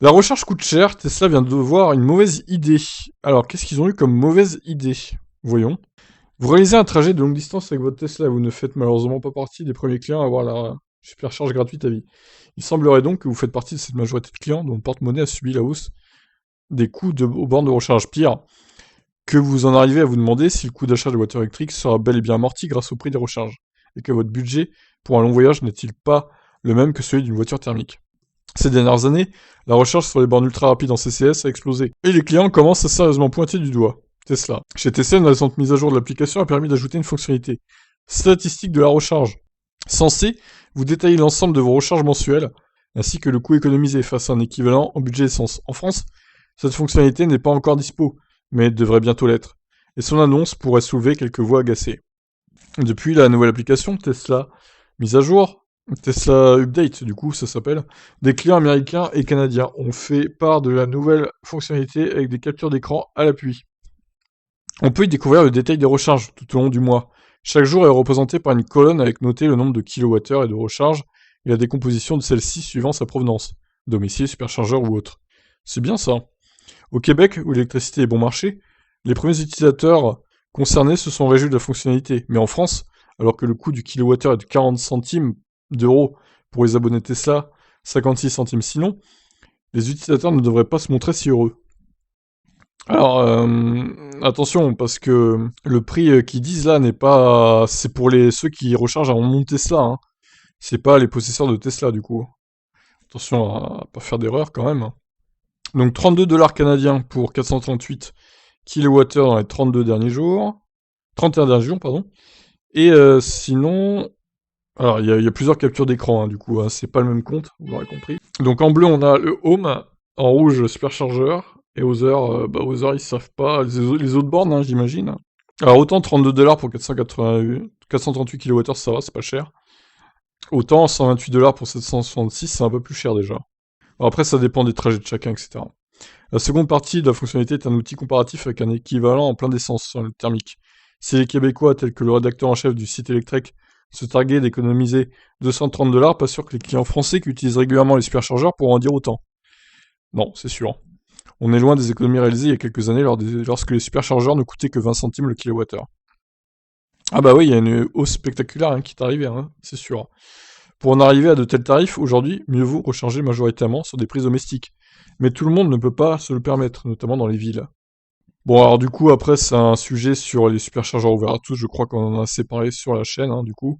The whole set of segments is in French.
La recharge coûte cher, Tesla vient de voir une mauvaise idée. Alors, qu'est-ce qu'ils ont eu comme mauvaise idée? Voyons. Vous réalisez un trajet de longue distance avec votre Tesla, vous ne faites malheureusement pas partie des premiers clients à avoir la supercharge gratuite à vie. Il semblerait donc que vous faites partie de cette majorité de clients dont le porte-monnaie a subi la hausse des coûts aux bornes de recharge. Pire, que vous en arrivez à vous demander si le coût d'achat de voiture électrique sera bel et bien amorti grâce au prix des recharges, et que votre budget pour un long voyage n'est-il pas le même que celui d'une voiture thermique. Ces dernières années, la recharge sur les bornes ultra rapides en CCS a explosé, et les clients commencent à sérieusement pointer du doigt Tesla. Chez Tesla, une récente mise à jour de l'application a permis d'ajouter une fonctionnalité statistique de la recharge, censée vous détailler l'ensemble de vos recharges mensuelles, ainsi que le coût économisé face à un équivalent en budget essence. En France, cette fonctionnalité n'est pas encore dispo, mais elle devrait bientôt l'être, et son annonce pourrait soulever quelques voix agacées. Depuis la nouvelle application Tesla mise à jour, Tesla Update du coup ça s'appelle, des clients américains et canadiens ont fait part de la nouvelle fonctionnalité avec des captures d'écran à l'appui. On peut y découvrir le détail des recharges tout au long du mois. Chaque jour est représenté par une colonne avec noté le nombre de kilowattheures et de recharge et la décomposition de celle-ci suivant sa provenance, domicile, superchargeur ou autre. C'est bien ça. Au Québec, où l'électricité est bon marché, les premiers utilisateurs concernés se sont réjouis de la fonctionnalité. Mais en France, alors que le coût du kilowattheure est de 40 centimes d'euros pour les abonnés Tesla, 56 centimes sinon, les utilisateurs ne devraient pas se montrer si heureux. Alors, attention, parce que le prix qu'ils disent là n'est pas... C'est pour ceux qui rechargent à un monde Tesla, hein. C'est pas les possesseurs de Tesla, du coup. Attention à pas faire d'erreur, quand même. Donc, 32$ canadiens pour 438 kWh dans les 32 derniers jours. 31 derniers jours, pardon. Et sinon... Alors, il y a plusieurs captures d'écran, hein, du coup, hein, c'est pas le même compte, vous l'aurez compris. Donc, en bleu, on a le Home, en rouge, superchargeur, et Other, ils savent pas, les autres bornes, hein, j'imagine. Alors, autant 32$ pour 438 kWh, ça va, c'est pas cher. Autant 128$ pour 766, c'est un peu plus cher déjà. Alors après, ça dépend des trajets de chacun, etc. La seconde partie de la fonctionnalité est un outil comparatif avec un équivalent en plein d'essence sur le thermique. Si les Québécois, tels que le rédacteur en chef du site électrique, se targuaient d'économiser 230$, pas sûr que les clients français qui utilisent régulièrement les superchargeurs pourront en dire autant. Non, c'est sûr. On est loin des économies réalisées il y a quelques années lorsque les superchargeurs ne coûtaient que 20 centimes le kilowattheure. Ah bah oui, il y a une hausse spectaculaire hein, qui est arrivée, hein, c'est sûr. Pour en arriver à de tels tarifs, aujourd'hui, mieux vaut recharger majoritairement sur des prises domestiques. Mais tout le monde ne peut pas se le permettre, notamment dans les villes. Bon, alors du coup, après, c'est un sujet sur les superchargeurs ouverts à tous, je crois qu'on en a assez parlé sur la chaîne, hein, du coup.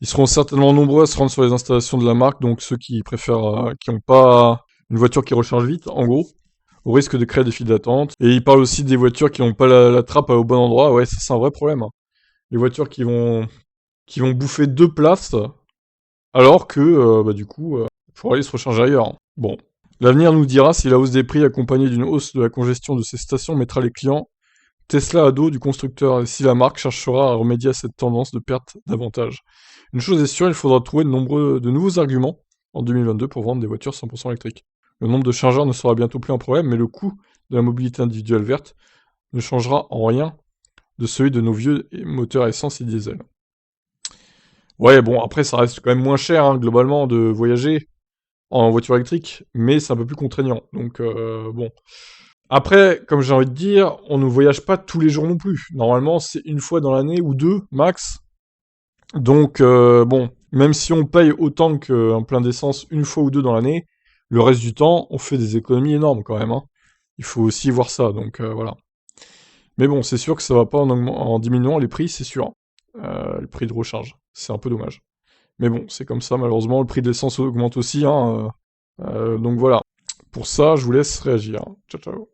Ils seront certainement nombreux à se rendre sur les installations de la marque, donc ceux qui préfèrent, qui n'ont pas une voiture qui recharge vite, en gros, au risque de créer des files d'attente. Et ils parlent aussi des voitures qui n'ont pas la trappe au bon endroit, ouais, ça c'est un vrai problème, hein. Les voitures qui vont bouffer 2 places, alors que, du coup, il faut aller se recharger ailleurs, hein. Bon. L'avenir nous dira si la hausse des prix accompagnée d'une hausse de la congestion de ces stations mettra les clients Tesla à dos du constructeur et si la marque cherchera à remédier à cette tendance de perte d'avantage. Une chose est sûre, il faudra trouver de nouveaux arguments en 2022 pour vendre des voitures 100% électriques. Le nombre de chargeurs ne sera bientôt plus un problème, mais le coût de la mobilité individuelle verte ne changera en rien de celui de nos vieux moteurs essence et diesel. Ouais, bon, après, ça reste quand même moins cher, hein, globalement, de voyager en voiture électrique, mais c'est un peu plus contraignant. Donc, bon. Après, comme j'ai envie de dire, on ne voyage pas tous les jours non plus. Normalement, c'est une fois dans l'année ou deux, max. Donc, bon, même si on paye autant qu'un plein d'essence une fois ou deux dans l'année, le reste du temps, on fait des économies énormes quand même, hein. Il faut aussi voir ça, donc voilà. Mais bon, c'est sûr que ça va pas en diminuant les prix, c'est sûr. Le prix de recharge, c'est un peu dommage. Mais bon, c'est comme ça, malheureusement, le prix de l'essence augmente aussi, hein. Donc voilà. Pour ça, je vous laisse réagir. Ciao, ciao.